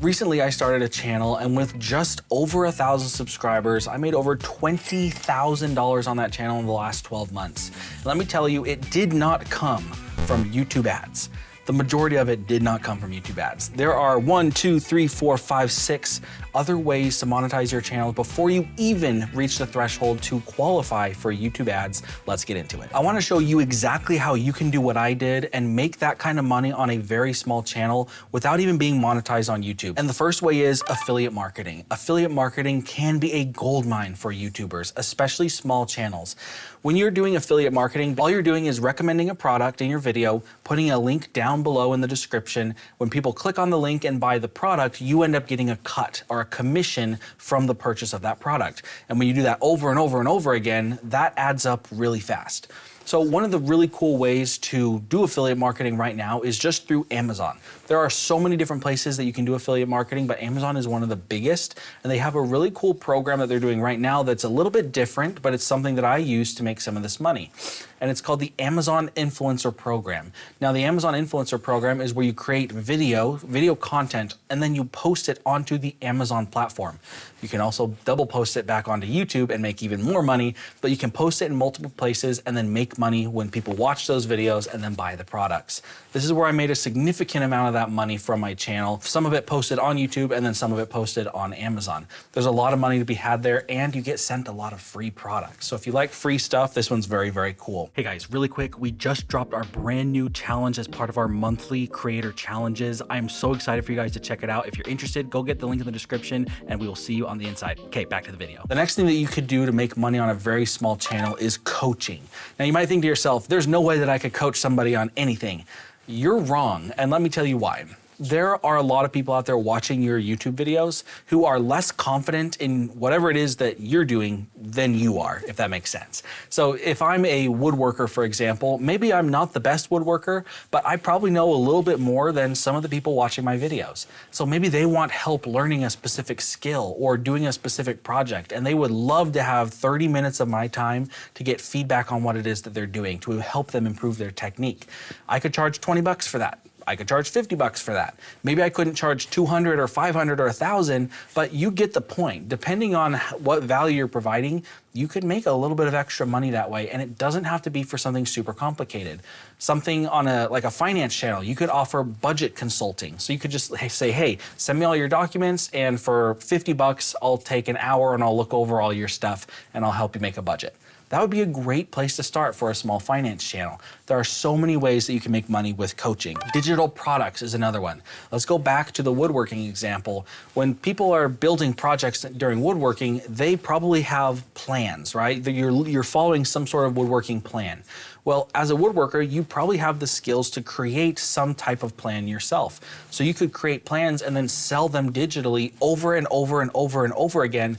Recently, I started a channel, and with just over 1,000 subscribers, I made over $20,000 on that channel in the last 12 months. Let me tell you, it did not come from YouTube ads. The majority of it did not come from YouTube ads. There are 1, 2, 3, 4, 5, 6 other ways to monetize your channel before you even reach the threshold to qualify for YouTube ads. Let's get into it. I wanna show you exactly how you can do what I did and make that kind of money on a very small channel without even being monetized on YouTube. And the first way is affiliate marketing. Affiliate marketing can be a goldmine for YouTubers, especially small channels. When you're doing affiliate marketing, all you're doing is recommending a product in your video, putting a link down below in the description. When people click on the link and buy the product, you end up getting a cut or a commission from the purchase of that product. And when you do that over and over and over again, that adds up really fast. So one of the really cool ways to do affiliate marketing right now is just through Amazon. There are so many different places that you can do affiliate marketing, but Amazon is one of the biggest, and they have a really cool program that they're doing right now that's a little bit different, but it's something that I use to make some of this money. And it's called the Amazon Influencer Program. Now, the Amazon Influencer Program is where you create video content, and then you post it onto the Amazon platform. You can also double post it back onto YouTube and make even more money, but you can post it in multiple places and then make money when people watch those videos and then buy the products. This is where I made a significant amount of that money from my channel. Some of it posted on YouTube and then some of it posted on Amazon. There's a lot of money to be had there, and you get sent a lot of free products. So if you like free stuff, this one's very, very cool. Hey guys, really quick, we just dropped our brand new challenge as part of our monthly creator challenges. I'm so excited for you guys to check it out. If you're interested, go get the link in the description and we will see you on the inside. Okay, back to the video. The next thing that you could do to make money on a very small channel is coaching. Now you might think to yourself, there's no way that I could coach somebody on anything. You're wrong, and let me tell you why. There are a lot of people out there watching your YouTube videos who are less confident in whatever it is that you're doing than you are, if that makes sense. So if I'm a woodworker, for example, maybe I'm not the best woodworker, but I probably know a little bit more than some of the people watching my videos. So maybe they want help learning a specific skill or doing a specific project, and they would love to have 30 minutes of my time to get feedback on what it is that they're doing to help them improve their technique. I could charge 20 bucks for that. I could charge 50 bucks for that. Maybe I couldn't charge 200 or 500 or 1,000, but you get the point. Depending on what value you're providing, you could make a little bit of extra money that way, and it doesn't have to be for something super complicated. Something on like a finance channel, you could offer budget consulting. So you could just say, hey, send me all your documents, and for 50 bucks, I'll take an hour and I'll look over all your stuff and I'll help you make a budget. That would be a great place to start for a small finance channel. There are so many ways that you can make money with coaching. Digital products is another one. Let's go back to the woodworking example. When people are building projects during woodworking, they probably have plans, right? You're following some sort of woodworking plan. Well, as a woodworker, you probably have the skills to create some type of plan yourself. So you could create plans and then sell them digitally over and over and over and over again,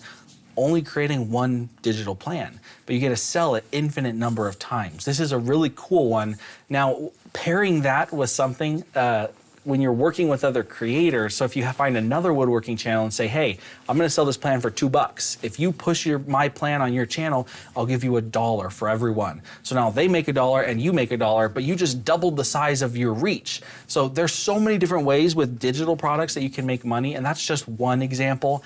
only creating one digital plan, but you get to sell it infinite number of times. This is a really cool one. Now, pairing that with something, when you're working with other creators, so if you find another woodworking channel and say, hey, I'm gonna sell this plan for $2. If you push my plan on your channel, I'll give you $1 for every one. So now they make $1 and you make $1, but you just doubled the size of your reach. So there's so many different ways with digital products that you can make money, and that's just one example.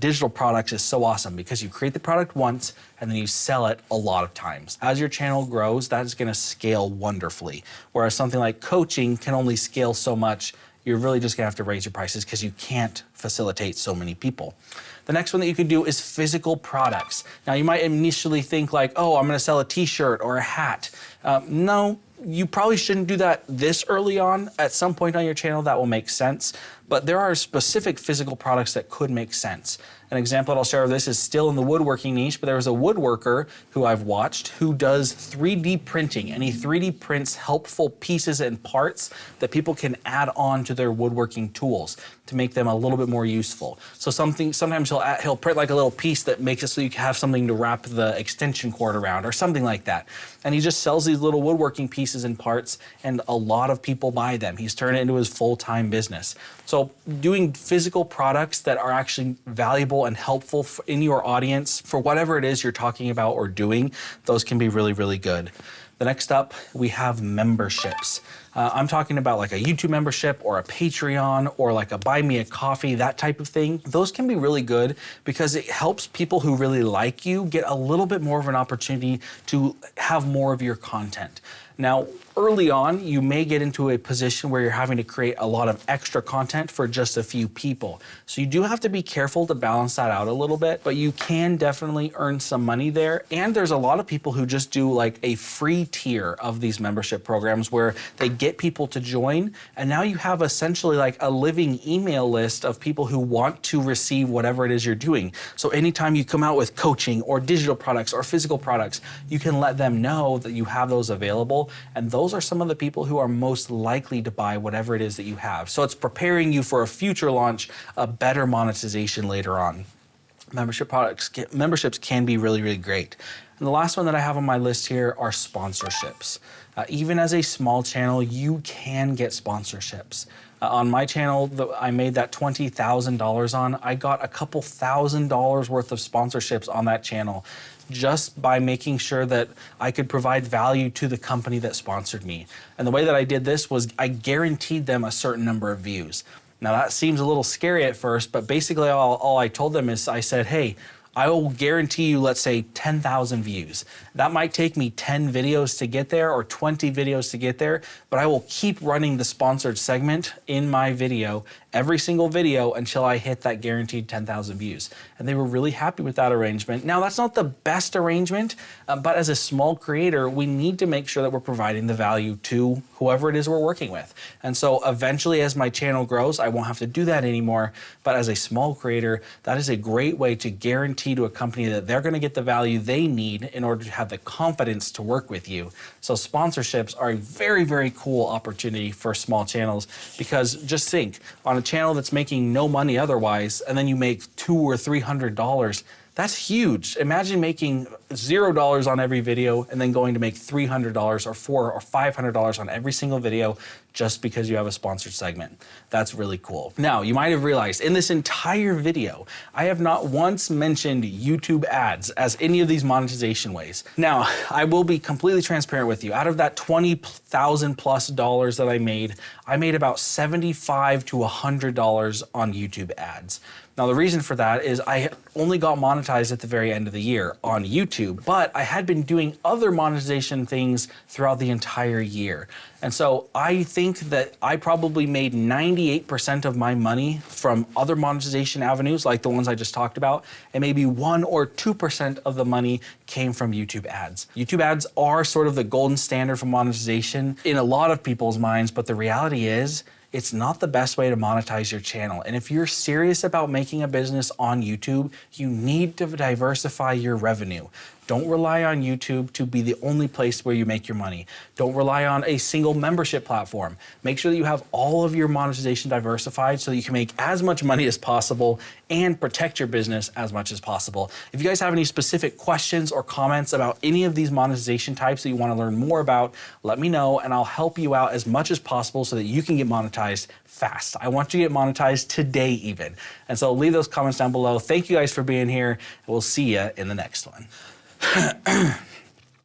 Digital products is so awesome because you create the product once and then you sell it a lot of times. As your channel grows, that is gonna scale wonderfully. Whereas something like coaching can only scale so much. You're really just gonna have to raise your prices because you can't facilitate so many people. The next one that you can do is physical products. Now you might initially think like, oh, I'm gonna sell a t-shirt or a hat. No, you probably shouldn't do that this early on. At some point on your channel that will make sense, but there are specific physical products that could make sense. An example that I'll share of this is still in the woodworking niche, but there was a woodworker who I've watched who does 3D printing, and he 3D prints helpful pieces and parts that people can add on to their woodworking tools to make them a little bit more useful. So sometimes he'll print like a little piece that makes it so you can have something to wrap the extension cord around or something like that. And he just sells these little woodworking pieces and parts, and a lot of people buy them. He's turned it into his full-time business. So doing physical products that are actually valuable and helpful in your audience for whatever it is you're talking about or doing, those can be really, really good. The next up, we have memberships. I'm talking about like a YouTube membership or a Patreon or like a Buy Me a Coffee, that type of thing. Those can be really good because it helps people who really like you get a little bit more of an opportunity to have more of your content. Now, early on, you may get into a position where you're having to create a lot of extra content for just a few people. So you do have to be careful to balance that out a little bit, but you can definitely earn some money there. And there's a lot of people who just do like a free tier of these membership programs where they get people to join. And now you have essentially like a living email list of people who want to receive whatever it is you're doing. So anytime you come out with coaching or digital products or physical products, you can let them know that you have those available. And those are some of the people who are most likely to buy whatever it is that you have. So it's preparing you for a future launch, a better monetization later on. Memberships can be really, really great. And the last one that I have on my list here are sponsorships. Even as a small channel, you can get sponsorships. On my channel, I made that $20,000 on. I got a couple $1,000s worth of sponsorships on that channel just by making sure that I could provide value to the company that sponsored me. And the way that I did this was I guaranteed them a certain number of views. Now that seems a little scary at first, but basically all I told them is I said, hey, I will guarantee you, let's say 10,000 views. That might take me 10 videos to get there or 20 videos to get there, but I will keep running the sponsored segment in my video, every single video, until I hit that guaranteed 10,000 views. And they were really happy with that arrangement. Now that's not the best arrangement, but as a small creator, we need to make sure that we're providing the value to whoever it is we're working with. And so eventually as my channel grows, I won't have to do that anymore. But as a small creator, that is a great way to guarantee to a company that they're going to get the value they need in order to have the confidence to work with you. So sponsorships are a very, very cool opportunity for small channels, because just think, on a channel that's making no money otherwise, and then you make $200 or $300, that's huge. Imagine making $0 on every video and then going to make $300 or $400 or $500 on every single video just because you have a sponsored segment. That's really cool. Now, you might have realized in this entire video, I have not once mentioned YouTube ads as any of these monetization ways. Now, I will be completely transparent with you. Out of that $20,000+ that I made about $75 to $100 on YouTube ads. Now, the reason for that is I only got monetized at the very end of the year on YouTube, but I had been doing other monetization things throughout the entire year. And so I think that I probably made 98% of my money from other monetization avenues, like the ones I just talked about, and maybe 1 or 2% of the money came from YouTube ads. YouTube ads are sort of the golden standard for monetization in a lot of people's minds, but the reality is, it's not the best way to monetize your channel. And if you're serious about making a business on YouTube, you need to diversify your revenue. Don't rely on YouTube to be the only place where you make your money. Don't rely on a single membership platform. Make sure that you have all of your monetization diversified so that you can make as much money as possible and protect your business as much as possible. If you guys have any specific questions or comments about any of these monetization types that you want to learn more about, let me know and I'll help you out as much as possible so that you can get monetized fast. I want you to get monetized today even. And so leave those comments down below. Thank you guys for being here, and we'll see you in the next one.